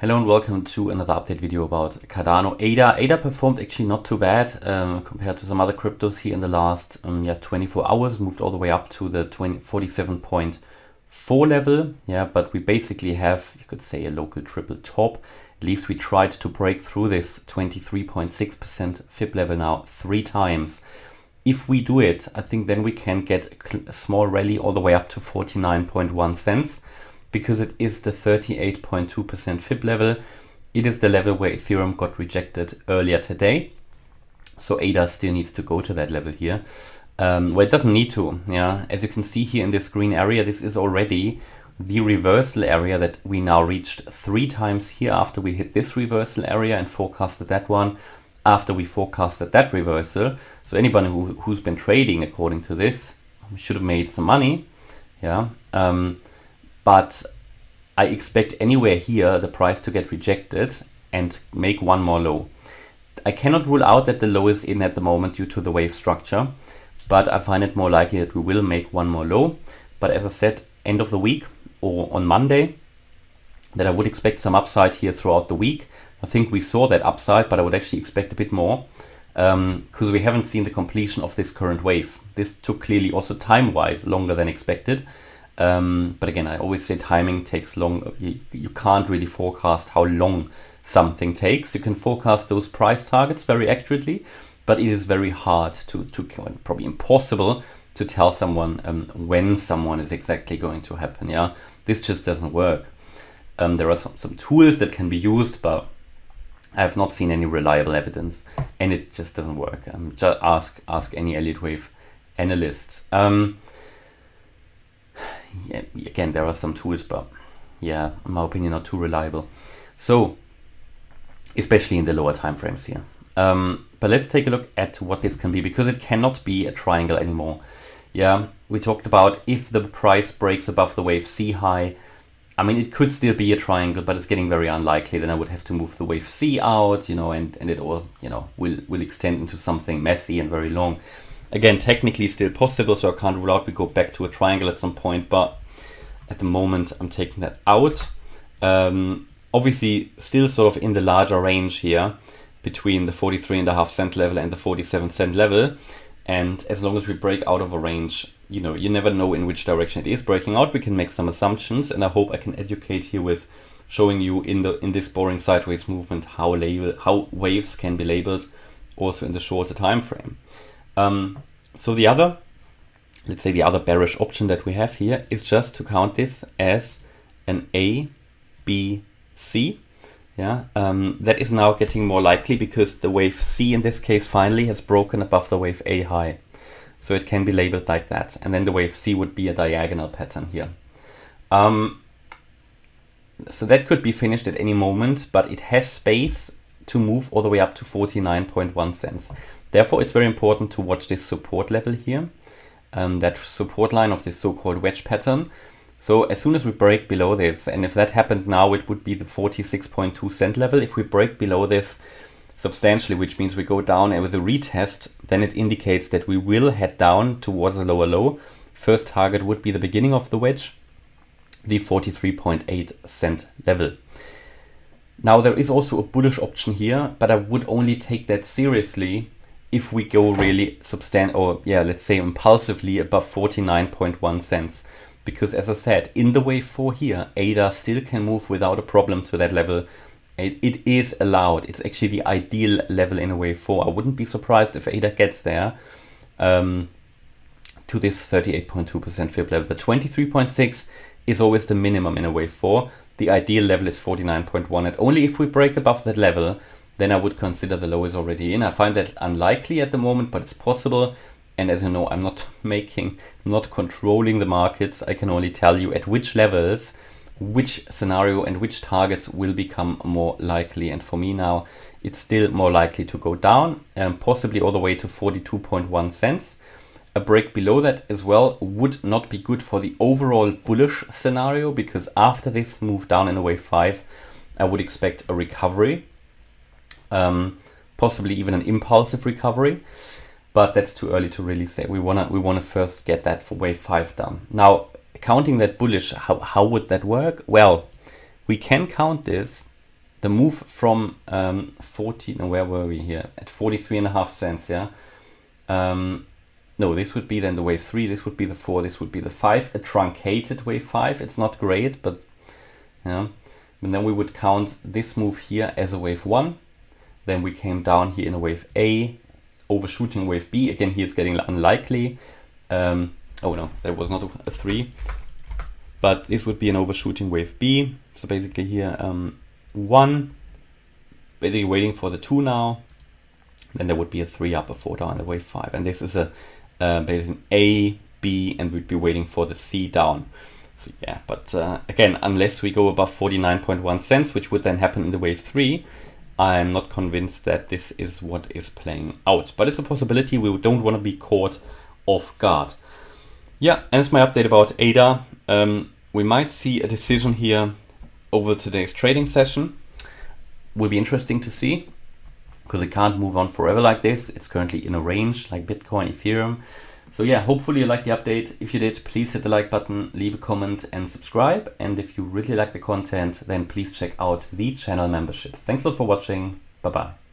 Hello and welcome to another update video about Cardano ADA. ADA performed actually not too bad compared to some other cryptos here in the last 24 hours, moved all the way up to the 47.4 level. Yeah, but we basically have, you could say, a local triple top. At least we tried to break through this 23.6% FIB level now 3 times. If we do it, I think then we can get a small rally all the way up to 49.1 cents. Because it is the 38.2% FIB level. It is the level where Ethereum got rejected earlier today. So ADA still needs to go to that level here. Well, it doesn't need to. Yeah, as you can see here in this green area, this is already the reversal area that we now reached 3 times here after we hit this reversal area and forecasted that one after we forecasted that reversal. So anybody who's been trading according to this should have made some money. Yeah. But I expect anywhere here the price to get rejected and make one more low. I cannot rule out that the low is in at the moment due to the wave structure, but I find it more likely that we will make one more low. But as I said, end of the week or on Monday, that I would expect some upside here throughout the week. I think we saw that upside, but I would actually expect a bit more because we haven't seen the completion of this current wave. This took clearly also time-wise longer than expected. But again, I always say timing takes long. You can't really forecast how long something takes. You can forecast those price targets very accurately, but it is very hard to probably impossible to tell someone when someone is exactly going to happen. Yeah, this just doesn't work. There are some tools that can be used, but I have not seen any reliable evidence, and it just doesn't work. Just ask any Elliott wave analyst. Yeah, again, there are some tools, but yeah, in my opinion, not too reliable. So, especially in the lower time frames here. But let's take a look at what this can be, because it cannot be a triangle anymore. Yeah, we talked about if the price breaks above the wave C high. I mean, it could still be a triangle, but it's getting very unlikely. Then I would have to move the wave C out, and it all, will extend into something messy and very long. Again, technically still possible, so I can't rule out we go back to a triangle at some point, but at the moment I'm taking that out. Obviously, still sort of in the larger range here between the 43.5 cent level and the 47 cent level. And as long as we break out of a range, you never know in which direction it is breaking out. We can make some assumptions, and I hope I can educate here with showing you in this boring sideways movement how waves can be labeled also in the shorter time frame. So the other bearish option that we have here is just to count this as an A, B, C. Yeah, that is now getting more likely because the wave C in this case finally has broken above the wave A high. So it can be labeled like that. And then the wave C would be a diagonal pattern here. So that could be finished at any moment, but it has space to move all the way up to 49.1 cents. Therefore, it's very important to watch this support level here, that support line of this so-called wedge pattern. So as soon as we break below this, and if that happened now, it would be the 46.2 cent level. If we break below this substantially, which means we go down and with a retest, then it indicates that we will head down towards a lower low. First target would be the beginning of the wedge, the 43.8 cent level. Now there is also a bullish option here, but I would only take that seriously if we go really let's say impulsively above 49.1 cents. Because as I said, in the wave 4 here, ADA still can move without a problem to that level. It is allowed. It's actually the ideal level in a wave 4. I wouldn't be surprised if ADA gets there to this 38.2% FIB level. The 23.6 is always the minimum in a wave 4. The ideal level is 49.1, and only if we break above that level, then I would consider the low is already in. I find that unlikely at the moment, but it's possible. And as you know, I'm not controlling the markets. I can only tell you at which levels, which scenario and which targets will become more likely. And for me now, it's still more likely to go down, possibly all the way to 42.1 cents. A break below that as well would not be good for the overall bullish scenario, because after this move down in a wave 5, I would expect a recovery. Possibly even an impulsive recovery, but that's too early to really say. We wanna first get that for wave 5 done. Now, counting that bullish, how would that work? Well, we can count this the move from 40, no, where were we here? At 43.5 cents, yeah? No, this would be then the wave 3, this would be the 4, this would be the 5, a truncated wave 5. It's not great, but yeah. And then we would count this move here as a wave 1. Then we came down here in a wave A, overshooting wave B. Again, here it's getting unlikely. Oh no, that was not a 3. But this would be an overshooting wave B. So basically here 1, basically waiting for the 2 now. Then there would be a 3 up, a 4 down, and a wave 5. And this is a basically A, B, and we'd be waiting for the C down. So yeah, but again, unless we go above 49.1 cents, which would then happen in the wave 3, I'm not convinced that this is what is playing out. But it's a possibility. We don't want to be caught off guard. Yeah, and it's my update about ADA. We might see a decision here over today's trading session. Will be interesting to see, because it can't move on forever like this. It's currently in a range like Bitcoin, Ethereum. So yeah, hopefully you liked the update. If you did, please hit the like button, leave a comment and subscribe. And if you really like the content, then please check out the channel membership. Thanks a lot for watching. Bye-bye.